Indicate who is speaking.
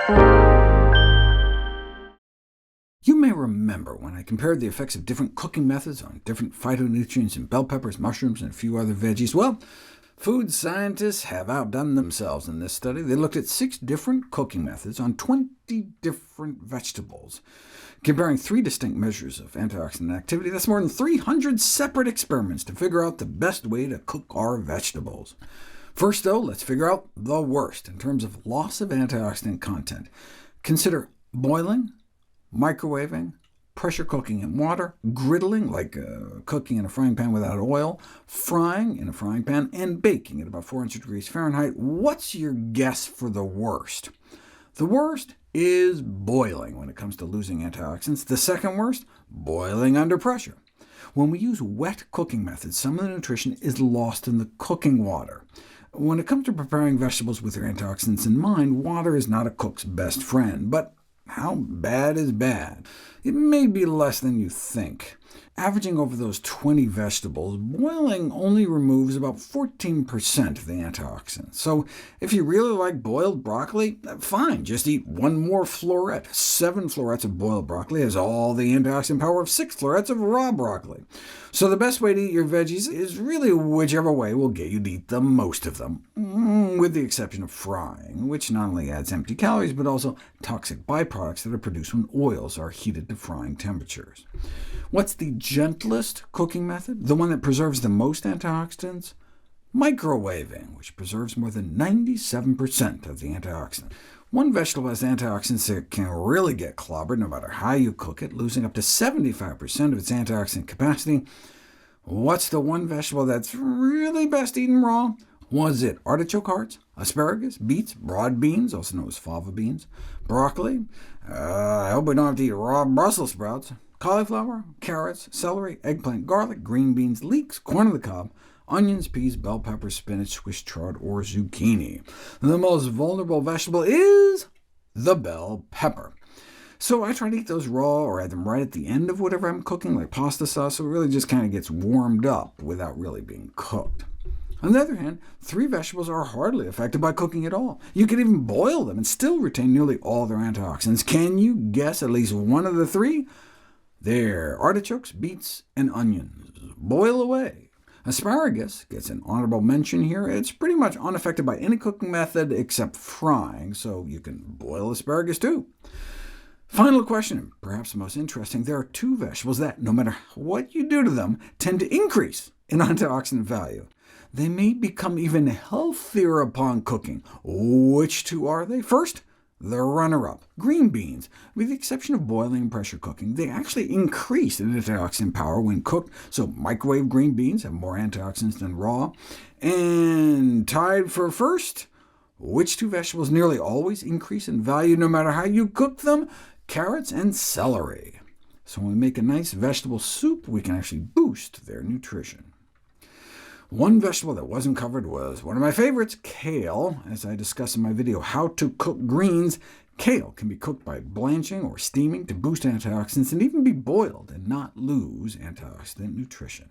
Speaker 1: You may remember when I compared the effects of different cooking methods on different phytonutrients in bell peppers, mushrooms, and a few other veggies. Well, food scientists have outdone themselves in this study. They looked at 6 different cooking methods on 20 different vegetables, comparing 3 distinct measures of antioxidant activity. That's more than 300 separate experiments to figure out the best way to cook our vegetables. First, though, let's figure out the worst in terms of loss of antioxidant content. Consider boiling, microwaving, pressure cooking in water, griddling, like cooking in a frying pan without oil, frying in a frying pan, and baking at about 400 degrees Fahrenheit. What's your guess for the worst? The worst is boiling when it comes to losing antioxidants. The second worst, boiling under pressure. When we use wet cooking methods, some of the nutrition is lost in the cooking water. When it comes to preparing vegetables with their antioxidants in mind, water is not a cook's best friend, but how bad is bad? It may be less than you think. Averaging over those 20 vegetables, boiling only removes about 14% of the antioxidants. So if you really like boiled broccoli, fine, just eat 1 more floret. 7 florets of boiled broccoli has all the antioxidant power of 6 florets of raw broccoli. So the best way to eat your veggies is really whichever way will get you to eat the most of them, with the exception of frying, which not only adds empty calories, but also toxic byproducts that are produced when oils are heated to frying temperatures. What's the gentlest cooking method, the one that preserves the most antioxidants? Microwaving, which preserves more than 97% of the antioxidant. One vegetable has antioxidants that can really get clobbered no matter how you cook it, losing up to 75% of its antioxidant capacity. What's the one vegetable that's really best eaten raw? Was it artichoke hearts, asparagus, beets, broad beans, also known as fava beans, broccoli? I hope we don't have to eat raw Brussels sprouts. Cauliflower, carrots, celery, eggplant, garlic, green beans, leeks, corn on the cob, onions, peas, bell peppers, spinach, Swiss chard, or zucchini. The most vulnerable vegetable is the bell pepper. So I try to eat those raw, or add them right at the end of whatever I'm cooking, like pasta sauce, so it really just kind of gets warmed up without really being cooked. On the other hand, 3 vegetables are hardly affected by cooking at all. You could even boil them and still retain nearly all their antioxidants. Can you guess at least one of the 3? They're artichokes, beets, and onions. Boil away. Asparagus gets an honorable mention here. It's pretty much unaffected by any cooking method except frying, so you can boil asparagus too. Final question, and perhaps the most interesting, there are 2 vegetables that, no matter what you do to them, tend to increase in antioxidant value. They may become even healthier upon cooking. Which 2 are they? First, the runner-up, green beans. With the exception of boiling and pressure cooking, they actually increase in antioxidant power when cooked, so microwave green beans have more antioxidants than raw. And tied for first, which 2 vegetables nearly always increase in value no matter how you cook them? Carrots and celery. So when we make a nice vegetable soup, we can actually boost their nutrition. One vegetable that wasn't covered was one of my favorites, kale. As I discussed in my video, How to Cook Greens, kale can be cooked by blanching or steaming to boost antioxidants, and even be boiled and not lose antioxidant nutrition.